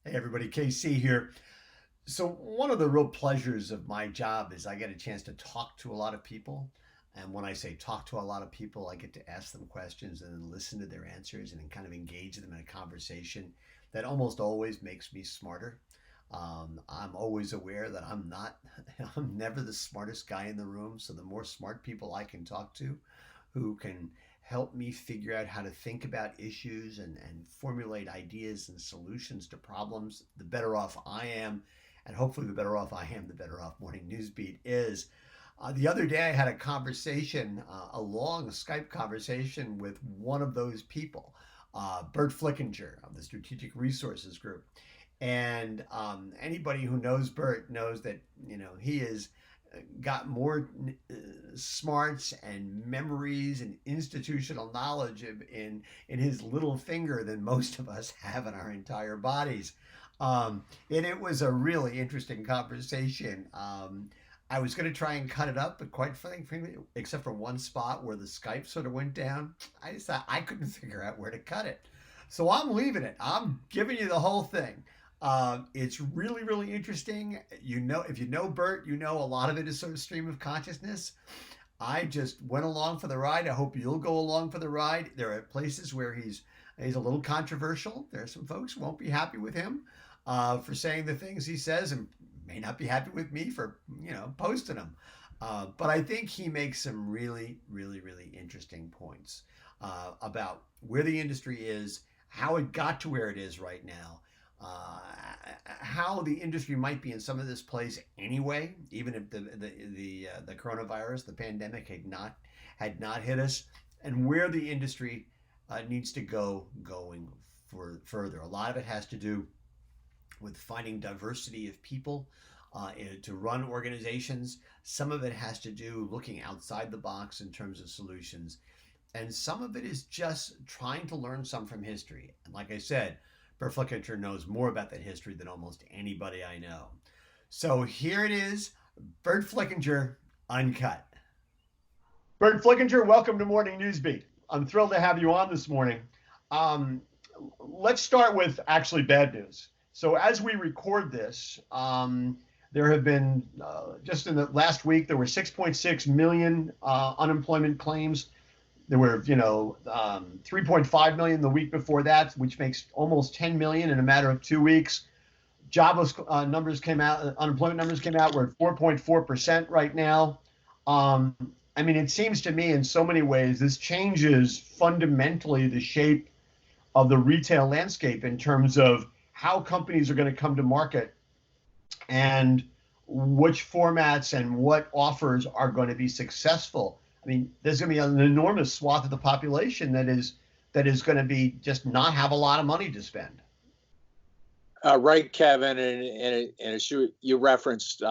Hey everybody, KC here. So, one of the real pleasures of my job is I get a chance to talk to a lot of people. And when I say talk to a lot of people, I get to ask them questions and then listen to their answers and then kind of engage them in a conversation that almost always makes me smarter. I'm always aware that I'm not, I'm never the smartest guy in the room. So, the more smart people I can talk to who can help me figure out how to think about issues and formulate ideas and solutions to problems, the better off I am. And hopefully, the better off I am, the better off Morning Newsbeat is. The other day, I had a conversation, a long Skype conversation with one of those people, Burt Flickinger of the Strategic Resources Group. And anybody who knows Burt knows that he is got more smarts and memories and institutional knowledge in his little finger than most of us have in our entire bodies. And it was a really interesting conversation. I was going to try and cut it up, but quite frankly, except for one spot where the Skype sort of went down, I just thought I couldn't figure out where to cut it. So I'm leaving it. I'm giving you the whole thing. It's really, really interesting. If you know Bert, you know a lot of it is sort of stream of consciousness. I just went along for the ride. I hope you'll go along for the ride. There are places where he's a little controversial. There are some folks who won't be happy with him for saying the things he says, and may not be happy with me for posting them. But I think he makes some really, really, really interesting points about where the industry is, how it got to where it is right now, uh, how the industry might be in some of this place anyway, even if the coronavirus, the pandemic had not hit us, and where the industry needs to go going further. A lot of it has to do with finding diversity of people to run organizations. Some of it has to do looking outside the box in terms of solutions, and some of it is just trying to learn some from history. And like I said, Burt Flickinger knows more about that history than almost anybody I know. So here it is, Burt Flickinger, Uncut. Burt Flickinger, welcome to Morning Newsbeat. I'm thrilled to have you on this morning. Um, let's start with actually bad news. So as we record this, there have been just in the last week there were 6.6 million unemployment claims. There were 3.5 million the week before that, which makes almost 10 million in a matter of 2 weeks. Jobless numbers came out, unemployment numbers came out. We're at 4.4% right now. Um, I mean, it seems to me in so many ways this changes fundamentally the shape of the retail landscape in terms of how companies are going to come to market and which formats and what offers are going to be successful. I mean, there's going to be an enormous swath of the population that is going to be just not have a lot of money to spend. Right, Kevin, and as you referenced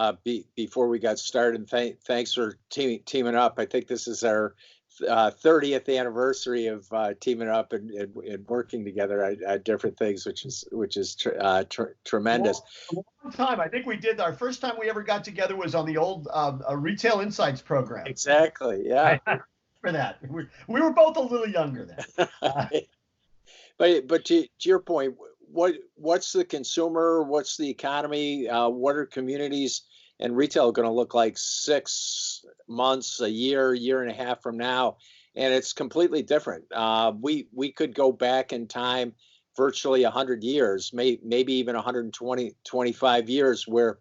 before we got started, and thanks for teaming up. I think this is our 30th anniversary of teaming up and working together at different things, which is tremendous. A long time. I think we did our first time we ever got together was on the old Retail Insights program. Exactly. Yeah. For that, we were both a little younger then. But to your point, what's the consumer? What's the economy? What are communities and retail going to look like 6 months, a year and a half from now? And it's completely different. We could go back in time virtually 100 years, maybe even 25 years, where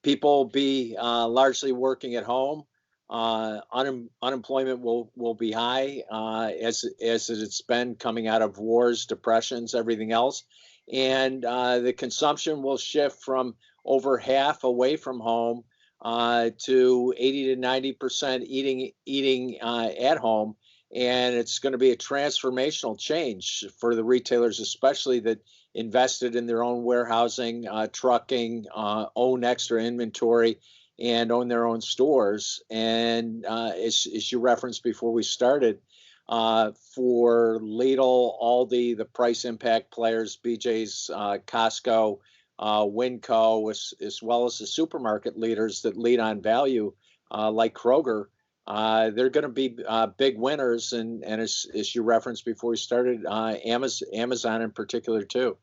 people be largely working at home. Unemployment will be high as it's been coming out of wars, depressions, everything else, and the consumption will shift from over half away from home to 80 to 90% eating at home, and it's going to be a transformational change for the retailers, especially that invested in their own warehousing, trucking, own extra inventory, and own their own stores. And as you referenced before we started, for Lidl, Aldi, the price impact players, BJ's, Costco, Winco, as well as the supermarket leaders that lead on value, like Kroger, they're going to be big winners. And as you referenced before we started, Amazon in particular too.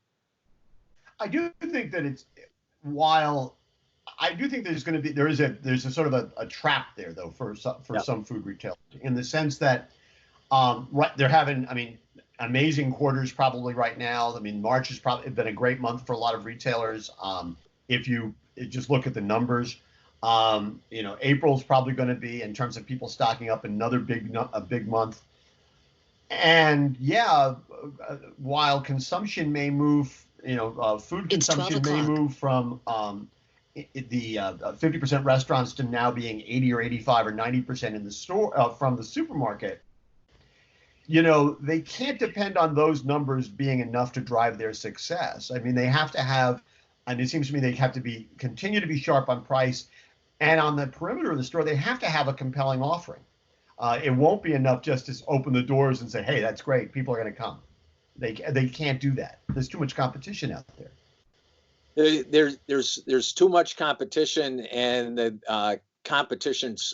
I do think that it's while I do think there's going to be there's a sort of a trap there though for Yeah. some food retailers in the sense that right they're having amazing quarters probably right now. I mean March has probably been a great month for a lot of retailers. If you just look at the numbers, April's probably going to be in terms of people stocking up another big month. And yeah, while consumption may move, food It's 12 consumption may o'clock. move from the 50% restaurants to now being 80 or 85 or 90% in the store from the supermarket. They can't depend on those numbers being enough to drive their success. I mean, they have to have, and it seems to me they have to continue to be sharp on price, and on the perimeter of the store, they have to have a compelling offering. It won't be enough just to open the doors and say, "Hey, that's great. People are going to come." They can't do that. There's too much competition out there. There's too much competition, and the competition's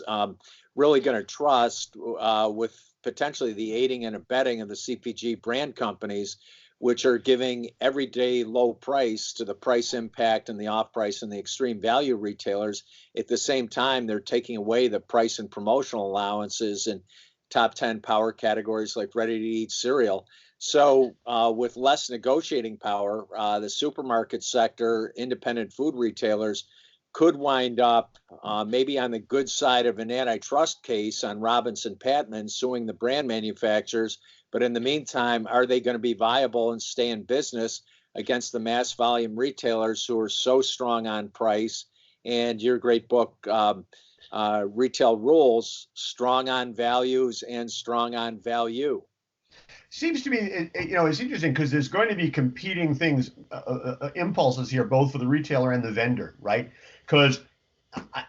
really going to trust with potentially the aiding and abetting of the CPG brand companies, which are giving everyday low price to the price impact and the off price and the extreme value retailers. At the same time, they're taking away the price and promotional allowances in top 10 power categories like ready to eat cereal. So with less negotiating power, the supermarket sector, independent food retailers could wind up maybe on the good side of an antitrust case on Robinson Patman suing the brand manufacturers. But in the meantime, are they going to be viable and stay in business against the mass volume retailers who are so strong on price? And your great book, Retail Rules, strong on values and strong on value. Seems to me, it's interesting because there's going to be competing things, impulses here, both for the retailer and the vendor, right? Because,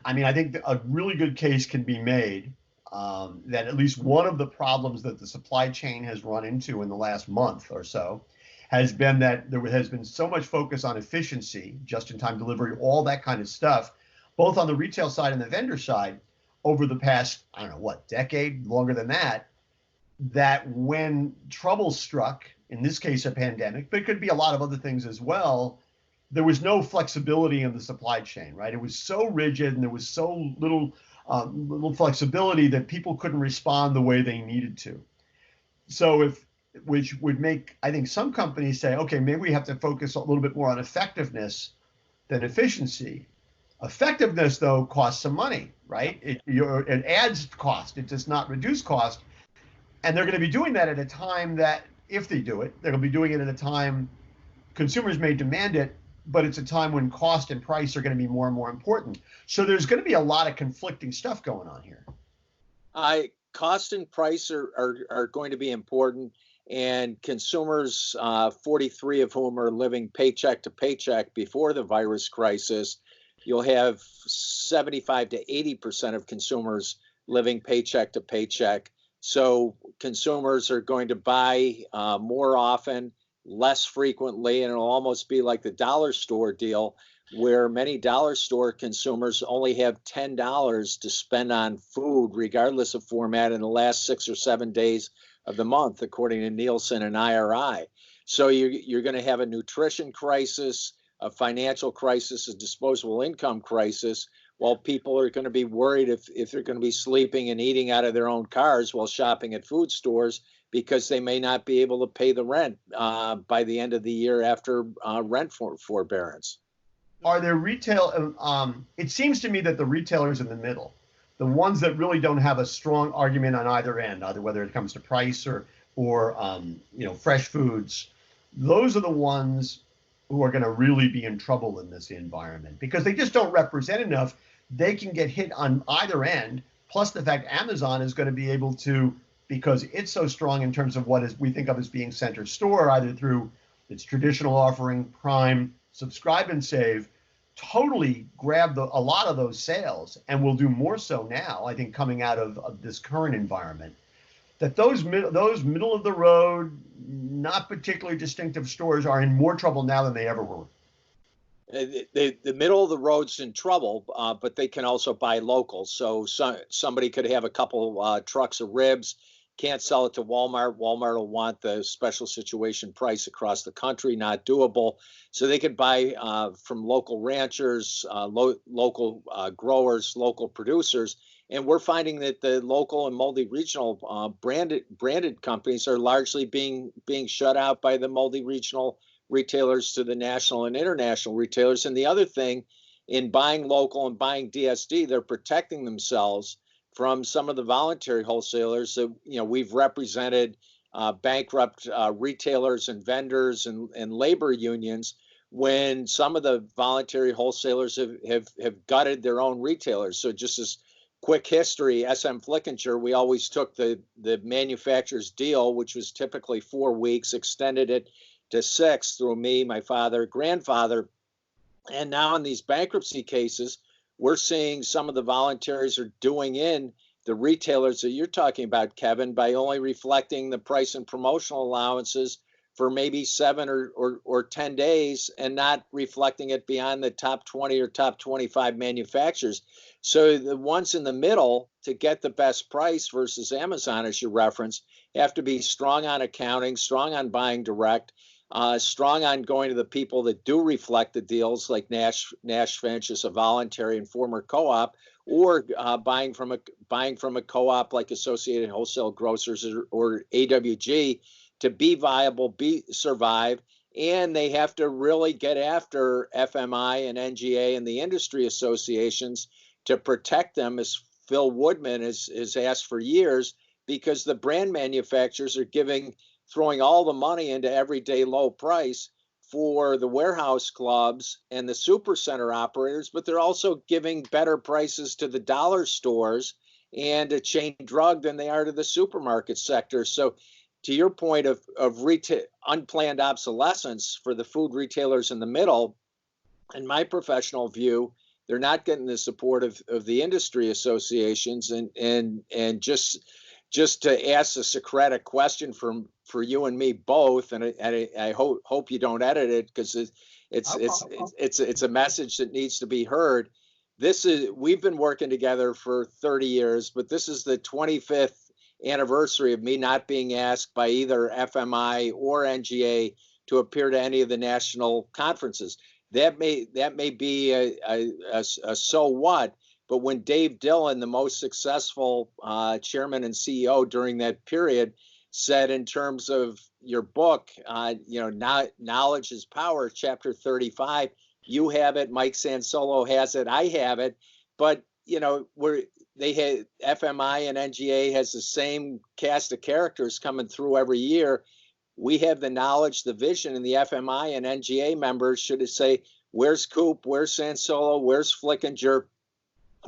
I think a really good case can be made that at least one of the problems that the supply chain has run into in the last month or so has been that there has been so much focus on efficiency, just-in-time delivery, all that kind of stuff, both on the retail side and the vendor side over the past, I don't know, what, decade, longer than that, that when trouble struck, in this case a pandemic, but it could be a lot of other things as well, there was no flexibility in the supply chain, right? It was so rigid and there was so little flexibility that people couldn't respond the way they needed to. So which would make, I think, some companies say, okay, maybe we have to focus a little bit more on effectiveness than efficiency. Effectiveness, though, costs some money, right? It adds cost. It does not reduce cost. And they're going to be doing that at a time that, if they do it, they're going to be doing it at a time consumers may demand it, but it's a time when cost and price are going to be more and more important. So there's going to be a lot of conflicting stuff going on here. Cost and price are going to be important, and consumers, 43 of whom are living paycheck to paycheck before the virus crisis, you'll have 75 to 80% of consumers living paycheck to paycheck. So consumers are going to buy more often, less frequently, and it'll almost be like the dollar store deal, where many dollar store consumers only have $10 to spend on food, regardless of format, in the last 6 or 7 days of the month, according to Nielsen and IRI. So you're going to have a nutrition crisis, a financial crisis, a disposable income crisis, while people are going to be worried if they're going to be sleeping and eating out of their own cars while shopping at food stores, because they may not be able to pay the rent by the end of the year after rent forbearance. Are there it seems to me that the retailers in the middle, the ones that really don't have a strong argument on either end, either whether it comes to price or fresh foods, those are the ones who are going to really be in trouble in this environment because they just don't represent enough. They can get hit on either end. Plus the fact Amazon is going to be able to, because it's so strong in terms of we think of as being center store, either through its traditional offering, Prime, Subscribe and Save, totally grab a lot of those sales, and will do more so now, I think, coming out of this current environment. That those middle of the road, not particularly distinctive stores are in more trouble now than they ever were. The middle of the road's in trouble, but they can also buy local. So somebody could have a couple trucks of ribs, can't sell it to Walmart. Walmart will want the special situation price across the country, not doable. So they could buy from local ranchers, local growers, local producers. And we're finding that the local and multi-regional branded companies are largely being shut out by the multi-regional retailers to the national and international retailers. And the other thing, in buying local and buying DSD, they're protecting themselves from some of the voluntary wholesalers that we've represented, bankrupt retailers and vendors and labor unions, when some of the voluntary wholesalers have gutted their own retailers. So just as quick history, SM Flickinger, we always took the manufacturer's deal, which was typically 4 weeks, extended it to 6 through me, my father, grandfather. And now in these bankruptcy cases, we're seeing some of the voluntaries are doing in the retailers that you're talking about, Kevin, by only reflecting the price and promotional allowances for maybe 7 or 10 days and not reflecting it beyond the top 20 or top 25 manufacturers. So the ones in the middle, to get the best price versus Amazon, as you referenced, have to be strong on accounting, strong on buying direct, strong on going to the people that do reflect the deals, like Nash Finch is a voluntary and former co-op, or buying from a co-op like Associated Wholesale Grocers or AWG, to be viable, survive. And they have to really get after FMI and NGA and the industry associations to protect them, as Phil Woodman has asked for years, because the brand manufacturers are throwing all the money into everyday low price for the warehouse clubs and the supercenter operators, but they're also giving better prices to the dollar stores and to chain drug than they are to the supermarket sector. So to your point of unplanned obsolescence for the food retailers in the middle, in my professional view, they're not getting the support of the industry associations. And just to ask a Socratic question for you and me both, and I hope you don't edit it, because it's a message that needs to be heard. We've been working together for 30 years, but this is the 25th anniversary of me not being asked by either FMI or NGA to appear to any of the national conferences. That may be a so what. But when Dave Dillon, the most successful chairman and CEO during that period, said, in terms of your book, knowledge is power, chapter 35, you have it, Mike Sansolo has it, I have it, but they had FMI and NGA has the same cast of characters coming through every year. We have the knowledge, the vision, and the FMI and NGA members should say, where's Coupe, where's Sansolo, where's Flickinger,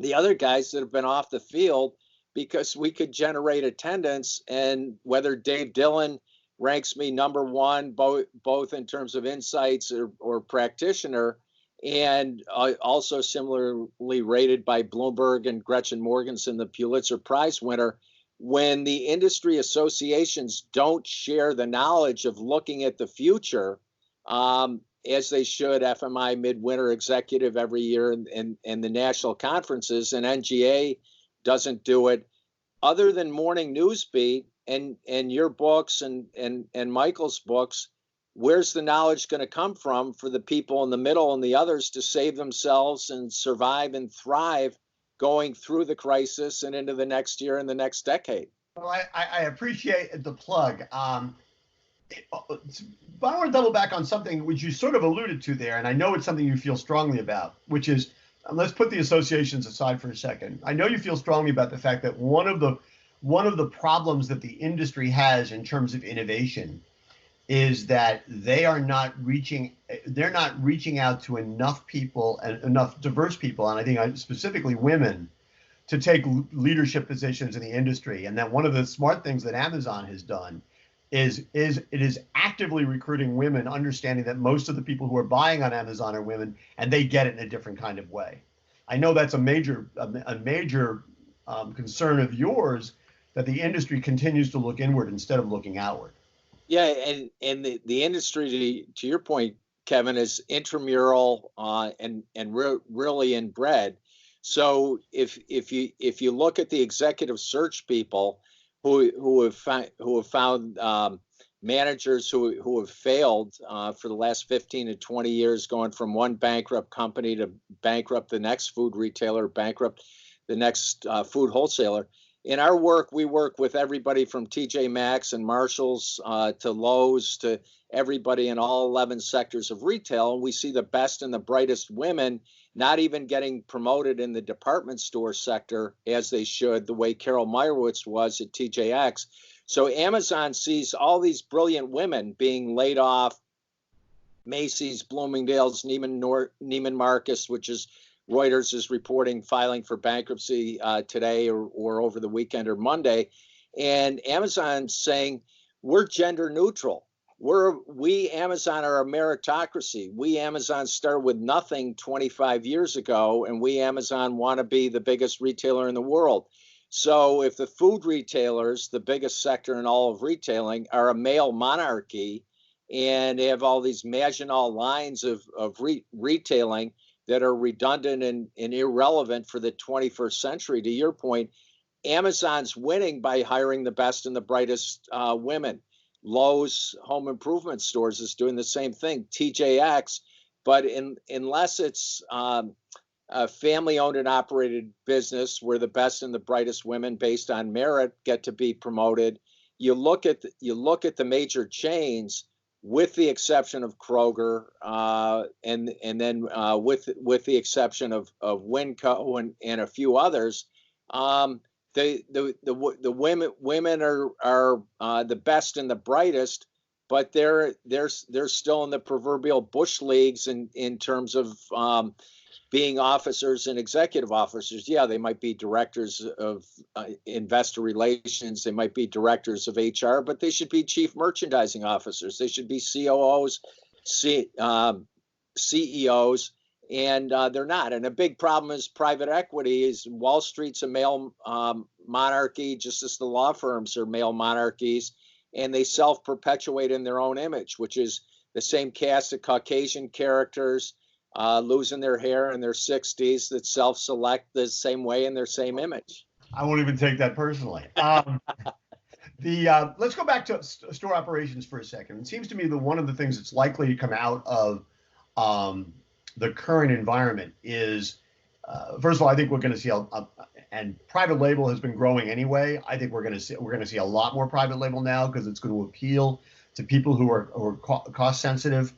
the other guys that have been off the field, because we could generate attendance. And whether Dave Dillon ranks me number one, both in terms of insights or practitioner, and also similarly rated by Bloomberg and Gretchen Morgenson, the Pulitzer Prize winner, when the industry associations don't share the knowledge of looking at the future, as they should, FMI Midwinter Executive every year and the national conferences, and NGA doesn't do it, other than Morning Newsbeat and your books and Michael's books, where's the knowledge going to come from for the people in the middle and the others to save themselves and survive and thrive going through the crisis and into the next year and the next decade? Well, I appreciate the plug. But I want to double back on something which you sort of alluded to there, and I know it's something you feel strongly about, which is, let's put the associations aside for a second. I know you feel strongly about the fact that one of the problems that the industry has in terms of innovation is that they're not reaching out to enough people and enough diverse people, and I think specifically women, to take leadership positions in the industry. And that one of the smart things that Amazon has done is it is actively recruiting women, understanding that most of the people who are buying on Amazon are women, and they get it in a different kind of way. I know that's a major concern of yours, that the industry continues to look inward instead of looking outward. Yeah, and the industry, to your point, Kevin, is intramural and really inbred. So if you look at the executive search people, who have found managers who have failed for the last 15 to 20 years, going from one bankrupt company to bankrupt the next food retailer, bankrupt the next food wholesaler. In our work, we work with everybody from TJ Maxx and Marshalls to Lowe's to everybody in all 11 sectors of retail. And we see the best and the brightest women not even getting promoted in the department store sector as they should, the way Carol Meyerowitz was at TJX. So Amazon sees all these brilliant women being laid off. Macy's, Bloomingdale's, Neiman Marcus, which is Reuters is reporting, filing for bankruptcy today or over the weekend or Monday. And Amazon's saying, we're gender neutral. We Amazon are a meritocracy. We Amazon started with nothing 25 years ago, and we Amazon want to be the biggest retailer in the world. So if the food retailers, the biggest sector in all of retailing, are a male monarchy and they have all these Maginot lines of retailing that are redundant and irrelevant for the 21st century, to your point, Amazon's winning by hiring the best and the brightest women. Lowe's Home Improvement Stores is doing the same thing, TJX, but unless it's a family-owned and operated business where the best and the brightest women based on merit get to be promoted, you look at the major chains, with the exception of Kroger, and then with the exception of Winco and a few others, the women are the best and the brightest, but they're still in the proverbial bush leagues in terms of being officers and executive officers. Yeah, they might be directors of investor relations, they might be directors of HR, but they should be chief merchandising officers. They should be COOs, CEOs, and they're not. And a big problem is private equity. Is Wall Street's a male monarchy, just as the law firms are male monarchies, and they self-perpetuate in their own image, which is the same cast of Caucasian characters losing their hair in their 60s that self-select the same way in their same image. I won't even take that personally. Let's go back to store operations for a second. It seems to me that one of the things that's likely to come out of the current environment is, first of all, I think we're going to see and private label has been growing anyway. I think we're going to see a lot more private label now because it's going to appeal to people who are cost sensitive.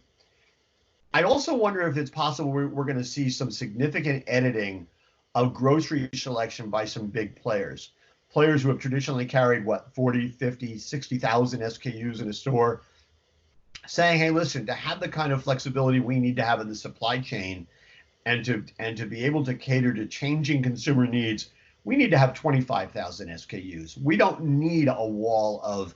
I also wonder if it's possible we're going to see some significant editing of grocery selection by some big players who have traditionally carried 40, 50, 60,000 SKUs in a store, saying, hey, listen, to have the kind of flexibility we need to have in the supply chain and to be able to cater to changing consumer needs, we need to have 25,000 SKUs. We don't need a wall of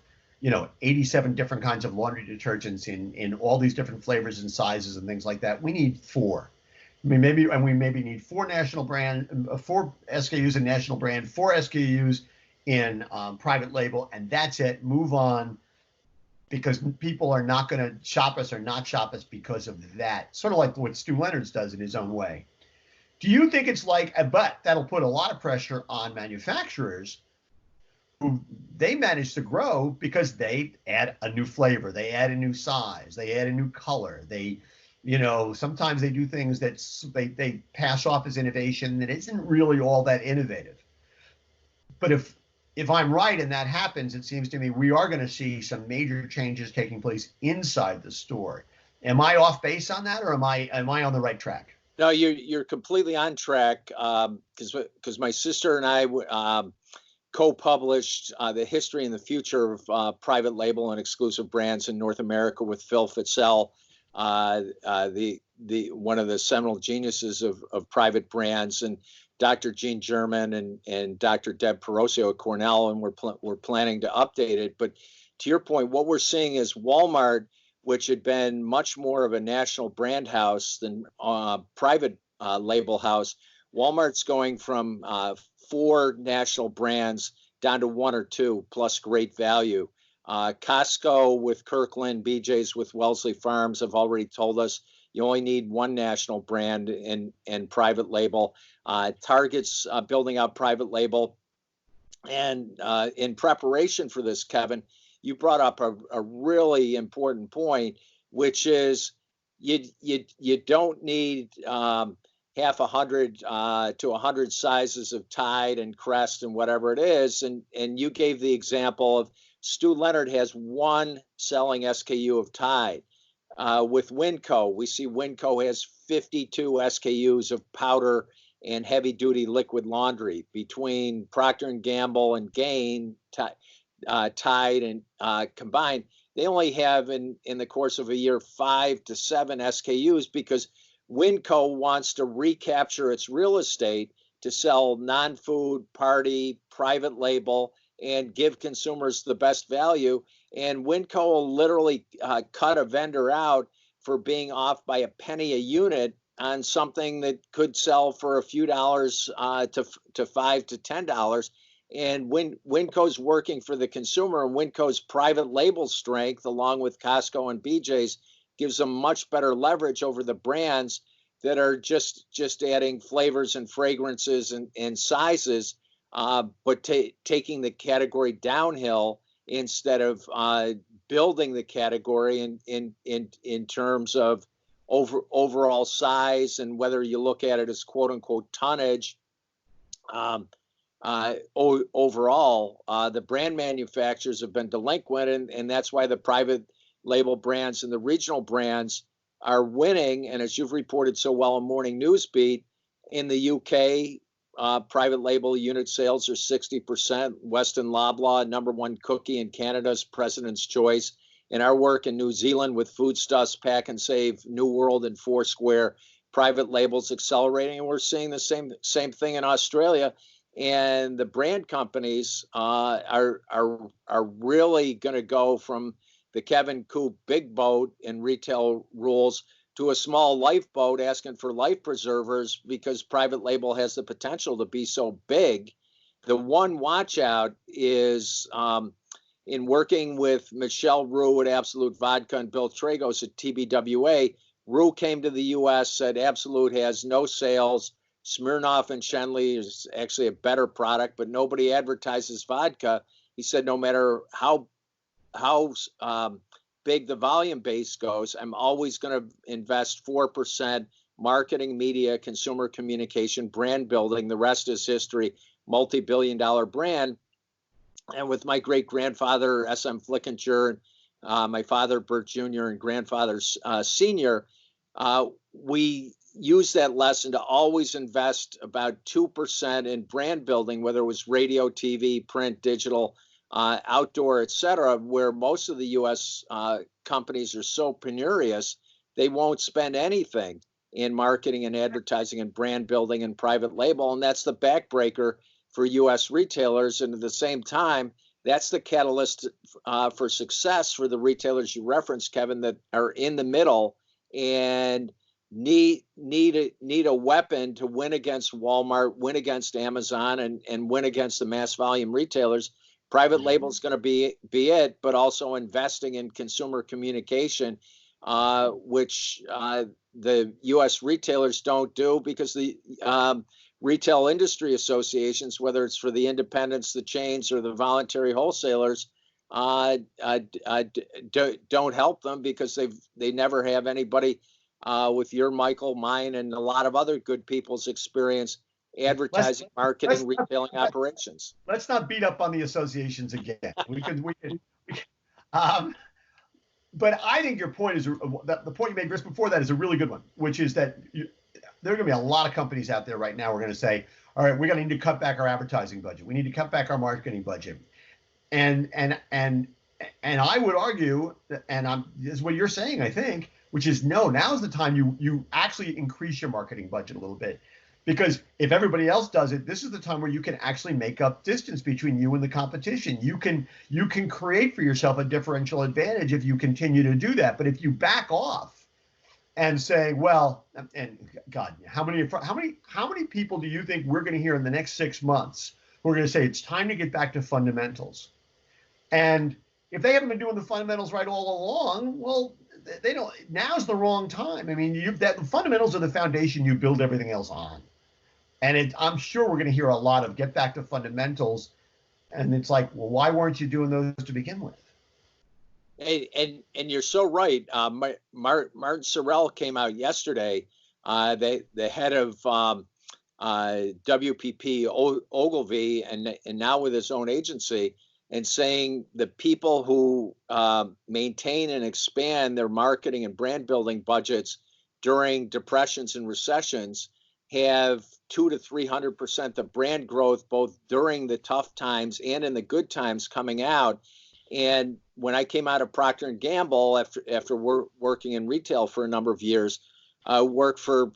87 different kinds of laundry detergents in all these different flavors and sizes and things like that. We need 4. We maybe need 4 SKUs in national brand, 4 SKUs in private label, and that's it. Move on, because people are not going to shop us or not shop us because of that. Sort of like what Stu Leonard's does in his own way. Do you think it's but that'll put a lot of pressure on manufacturers who they manage to grow because they add a new flavor, they add a new size, they add a new color. They, sometimes they do things that they pass off as innovation that isn't really all that innovative. But if I'm right and that happens, it seems to me we are going to see some major changes taking place inside the store. Am I off base on that, or am I on the right track? No, you're completely on track, because my sister and I co-published The History and the Future of Private Label and Exclusive Brands in North America with Phil Fitzell, the one of the seminal geniuses of private brands, and Dr. Gene German and Dr. Deb Perosio at Cornell, and we're planning to update it. But to your point, what we're seeing is Walmart, which had been much more of a national brand house than private label house, Walmart's going from 4 national brands down to 1 or 2 plus great value. Costco with Kirkland, BJ's with Wellesley Farms have already told us you only need 1 national brand and private label. Target's building out private label And in preparation for this, Kevin, you brought up a really important point, which is you don't need half 100 to 100 sizes of Tide and Crest and whatever it is. And you gave the example of Stu Leonard has one selling SKU of Tide. With Winco, we see Winco has 52 SKUs of powder and heavy duty liquid laundry between Procter and Gamble and Gain, Tide and combined. They only have in the course of a year 5 to 7 SKUs because Winco wants to recapture its real estate to sell non-food, party, private label, and give consumers the best value. And Winco will literally cut a vendor out for being off by a penny a unit on something that could sell for a few dollars to $5 to $10. And Winco's working for the consumer, and Winco's private label strength, along with Costco and BJ's, gives them much better leverage over the brands that are just adding flavors and fragrances and sizes, but taking the category downhill instead of building the category in terms of overall size, and whether you look at it as quote unquote tonnage. Overall, the brand manufacturers have been delinquent, and that's why the private label brands and the regional brands are winning. And as you've reported so well in Morning Newsbeat, in the UK, private label unit sales are 60%. Weston Loblaw, #1 cookie in Canada's President's Choice. In our work in New Zealand with Foodstuffs, Pack and Save, New World, and Foursquare, private labels accelerating, and we're seeing the same thing in Australia. And the brand companies are really going to go from the Kevin Coupe big boat in retail rules to a small lifeboat asking for life preservers because private label has the potential to be so big. The one watch out is in working with Michelle Rue at Absolute Vodka and Bill Tragos at TBWA. Rue came to the U.S., said Absolute has no sales. Smirnoff and Shenley is actually a better product, but nobody advertises vodka. He said no matter how big the volume base goes, I'm always going to invest 4% marketing, media, consumer communication, brand building. The rest is history, multi-billion-dollar brand. And with my great-grandfather, S.M. Flickinger, my father, Burt Jr., and grandfather, Sr., we use that lesson to always invest about 2% in brand building, whether it was radio, TV, print, digital, outdoor, et cetera, where most of the U.S. Companies are so penurious, they won't spend anything in marketing and advertising and brand building and private label. And that's the backbreaker for U.S. retailers. And at the same time, that's the catalyst for success for the retailers you referenced, Kevin, that are in the middle and need a weapon to win against Walmart, win against Amazon, and win against the mass volume retailers. Private label is going to be it, but also investing in consumer communication, which the U.S. retailers don't do because the retail industry associations, whether it's for the independents, the chains, or the voluntary wholesalers, don't help them because they never have anybody with your Michael, mine, and a lot of other good people's experience advertising, marketing, retailing operations. Let's not beat up on the associations again. We could. But I think your point is the point you made just before that is a really good one, which is that there are going to be a lot of companies out there right now. We're going to say, all right, we're going to need to cut back our advertising budget. We need to cut back our marketing budget, and I would argue, and this is what you're saying, I think, which is no. Now's the time you actually increase your marketing budget a little bit. Because if everybody else does it, this is the time where you can actually make up distance between you and the competition. You can create for yourself a differential advantage if you continue to do that. But if you back off and say, well, and God, how many people do you think we're going to hear in the next 6 months who are going to say it's time to get back to fundamentals? And if they haven't been doing the fundamentals right all along, well, they don't. Now's the wrong time. I mean, the fundamentals are the foundation you build everything else on. And I'm sure we're going to hear a lot of get back to fundamentals. And it's like, well, why weren't you doing those to begin with? And you're so right. Martin Sorrell came out yesterday, the head of WPP Ogilvy, and now with his own agency, and saying the people who maintain and expand their marketing and brand building budgets during depressions and recessions have 200 to 300% the brand growth both during the tough times and in the good times coming out. And when I came out of Procter and Gamble after working in retail for a number of years, I worked for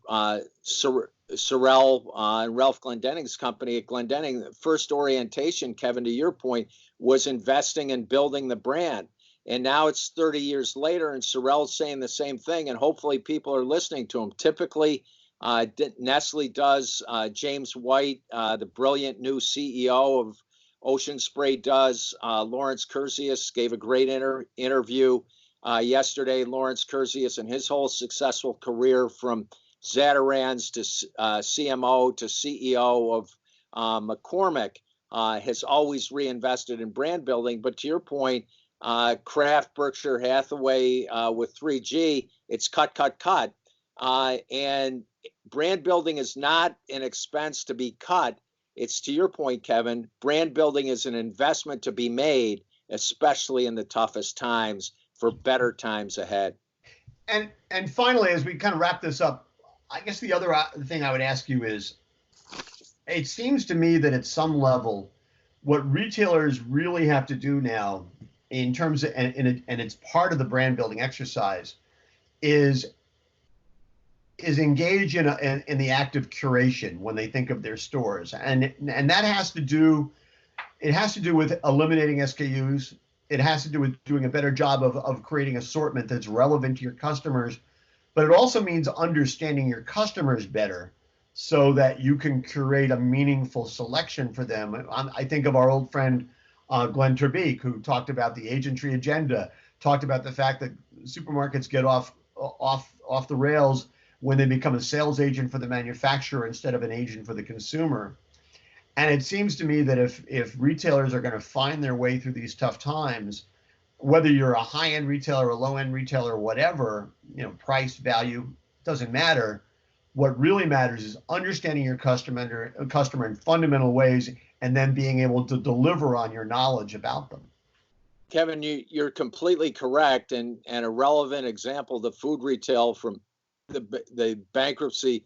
Sorrell and Ralph Glendenning's company at Glendenning. The first orientation, Kevin, to your point, was investing and building the brand. And now it's 30 years later, and Sorrell's saying the same thing, and hopefully people are listening to him. Typically, Nestle does, James White, the brilliant new CEO of Ocean Spray does. Lawrence Kurzius gave a great interview yesterday. Lawrence Kurzius and his whole successful career from Zatarans to CMO to CEO of McCormick has always reinvested in brand building. But to your point, Kraft, Berkshire Hathaway with 3G, it's cut, cut, cut. And brand building is not an expense to be cut. It's, to your point, Kevin, brand building is an investment to be made, especially in the toughest times, for better times ahead. And finally, as we kind of wrap this up, I guess the other thing I would ask you is, it seems to me that at some level, what retailers really have to do now, in terms of, and it's part of the brand building exercise, is engage in the act of curation when they think of their stores, and that has to do with eliminating SKUs. It has to do with doing a better job of creating assortment that's relevant to your customers, but it also means understanding your customers better so that you can curate a meaningful selection for them. I think of our old friend Glenn Terbeek, who talked about the agentry agenda, talked about the fact that supermarkets get off the rails when they become a sales agent for the manufacturer instead of an agent for the consumer. And it seems to me that if retailers are going to find their way through these tough times, whether you're a high-end retailer, a low-end retailer, or whatever, price, value, doesn't matter. What really matters is understanding your customer in fundamental ways, and then being able to deliver on your knowledge about them. Kevin, you're completely correct, and a relevant example, the food retail from the bankruptcy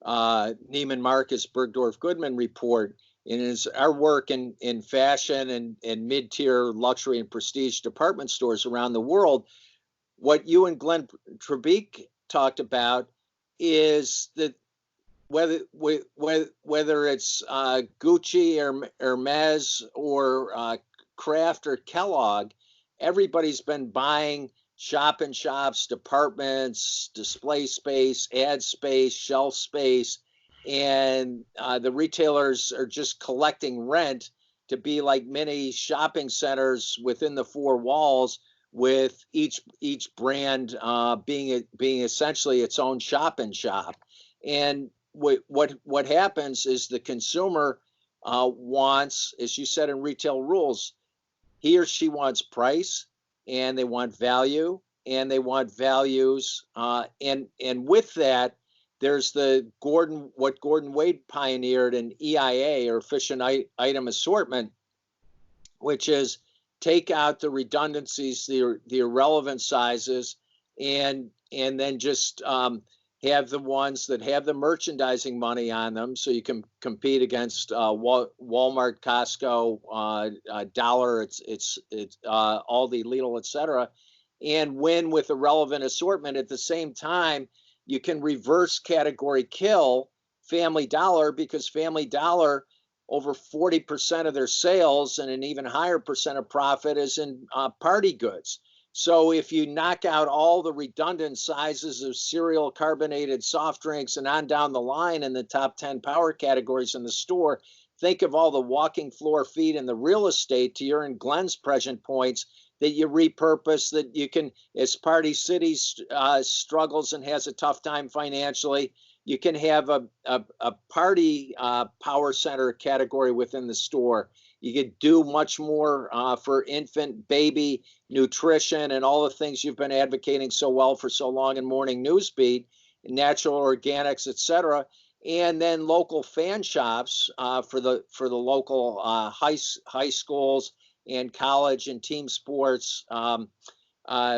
Neiman Marcus Bergdorf Goodman report, and is our work in fashion and mid-tier luxury and prestige department stores around the world. What you and Glenn Trebeek talked about is that whether it's Gucci or Hermes or Kraft or Kellogg, everybody's been buying shop in shops, departments, display space, ad space, shelf space, and the retailers are just collecting rent to be like mini shopping centers within the four walls, with each brand being essentially its own shop in shop. And what happens is the consumer wants, as you said in retail rules, he or she wants price, and they want value, and they want values, and with that, there's what Gordon Wade pioneered in EIA, or efficient item assortment, which is take out the redundancies, the irrelevant sizes, and then just have the ones that have the merchandising money on them, so you can compete against Walmart, Costco, Dollar, it's Aldi, Lidl, etc., and win with a relevant assortment. At the same time, you can reverse category kill Family Dollar, because Family Dollar, over 40% of their sales and an even higher percent of profit is in party goods. So if you knock out all the redundant sizes of cereal, carbonated soft drinks, and on down the line in the top 10 power categories in the store, think of all the walking floor feet and the real estate, to your and Glenn's present points, that you repurpose, that you can, as Party City struggles and has a tough time financially, you can have a party power center category within the store. You could do much more for infant, baby nutrition and all the things you've been advocating so well for so long in morning newsbeat, natural organics, etc. And then local fan shops for the local high schools and college and team sports,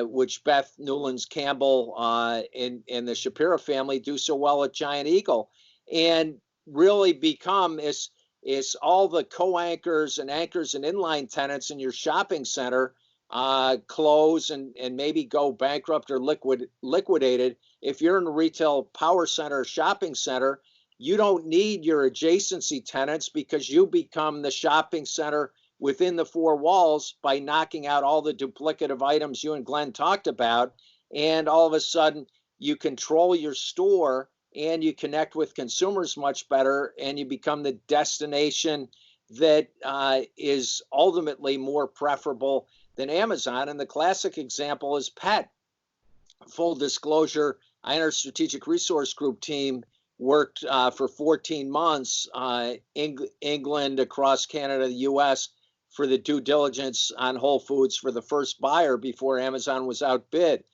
which Beth Newlands Campbell and the Shapiro family do so well at Giant Eagle, and really become is all the co-anchors and anchors and inline tenants in your shopping center close and maybe go bankrupt or liquidated. If you're in a retail power center, shopping center, you don't need your adjacency tenants because you become the shopping center within the four walls by knocking out all the duplicative items you and Glenn talked about. And all of a sudden you control your store and you connect with consumers much better, and you become the destination that is ultimately more preferable than Amazon. And the classic example is pet. Full disclosure, I and our strategic resource group team worked for 14 months, England, across Canada, the US, for the due diligence on Whole Foods for the first buyer before Amazon was outbid.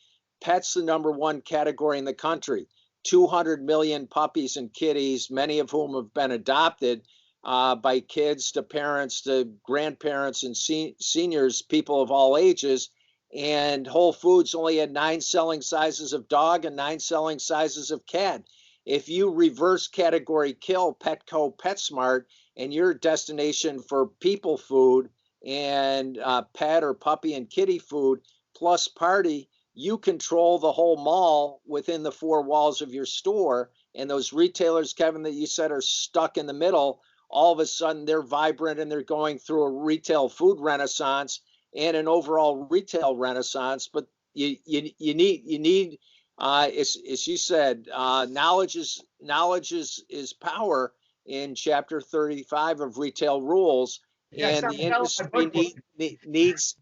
Pet's the number one category in the country. 200 million puppies and kitties, many of whom have been adopted by kids to parents to grandparents and seniors, people of all ages. And Whole Foods only had 9 selling sizes of dog and 9 selling sizes of cat. If you reverse category kill Petco, PetSmart, and your destination for people food and pet or puppy and kitty food plus party, you control the whole mall within the four walls of your store. And those retailers, Kevin, that you said are stuck in the middle, all of a sudden they're vibrant and they're going through a retail food renaissance and an overall retail renaissance. But you need as you said, knowledge is power in chapter 35 of Retail Rules. Yeah, and the industry needs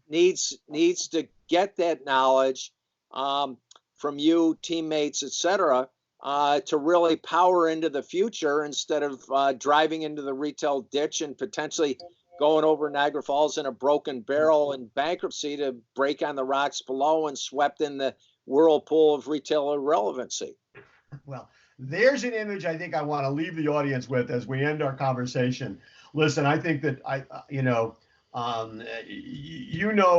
to get that knowledge from you, teammates, etc., to really power into the future instead of driving into the retail ditch and potentially going over Niagara Falls in a broken barrel in bankruptcy to break on the rocks below and swept in the whirlpool of retail irrelevancy. Well, there's an image I think I want to leave the audience with as we end our conversation. Listen, I think that you know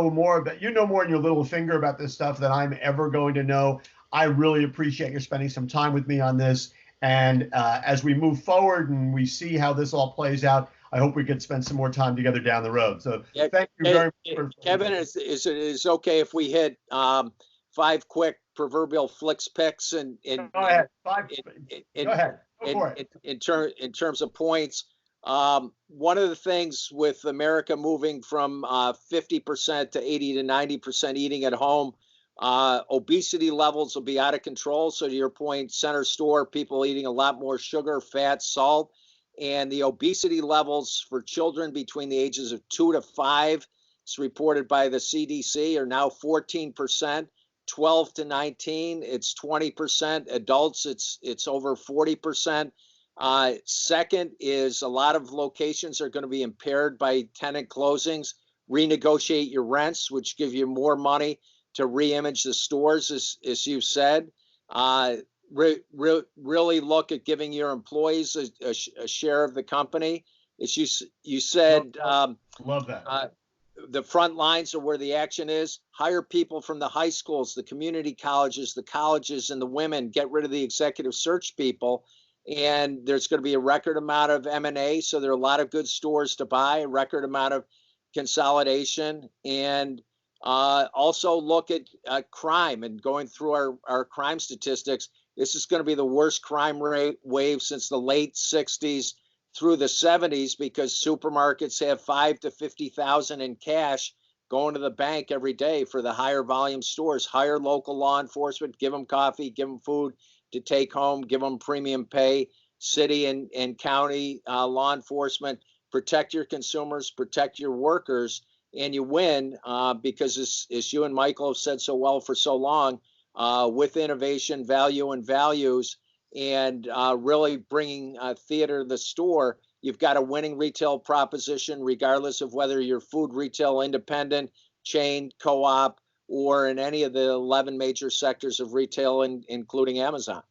more in your little finger about this stuff than I'm ever going to know. I really appreciate you spending some time with me on this. And as we move forward and we see how this all plays out, I hope we can spend some more time together down the road. So thank you very much. Kevin, is it okay if we hit 5 quick proverbial flicks picks and go ahead. Go ahead. Go for it. In terms of points, one of the things with America moving from 50% to 80 to 90% eating at home, obesity levels will be out of control. So to your point, center store, people eating a lot more sugar, fat, salt, and the obesity levels for children between the ages of 2 to 5, it's reported by the CDC, are now 14%. 12 to 19, it's 20%. Adults, it's over 40%. Second is a lot of locations are going to be impaired by tenant closings. Renegotiate your rents, which give you more money to reimage the stores, as you've said. Really look at giving your employees a share of the company. As you said, love that. The front lines are where the action is. Hire people from the high schools, the community colleges, and the women. Get rid of the executive search people. And there's going to be a record amount of M&A. So there are a lot of good stores to buy, a record amount of consolidation. And also look at crime and going through our crime statistics. This is going to be the worst crime rate wave since the late 60s through the 70s, because supermarkets have 5 to 50,000 in cash going to the bank every day for the higher volume stores. Hire local law enforcement, give them coffee, give them food to take home, give them premium pay. City and county law enforcement, protect your consumers, protect your workers, and you win because as you and Michael have said so well for so long, with innovation, value, and values, and really bringing theater to the store, you've got a winning retail proposition, regardless of whether you're food retail independent, chain, co-op, or in any of the 11 major sectors of retail, including Amazon.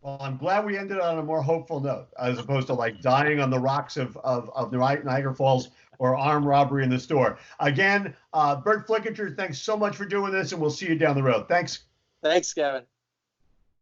Well, I'm glad we ended on a more hopeful note, as opposed to like dying on the rocks of Niagara Falls or armed robbery in the store. Again, Burt Flickinger, thanks so much for doing this, and we'll see you down the road. Thanks. Thanks, Kevin.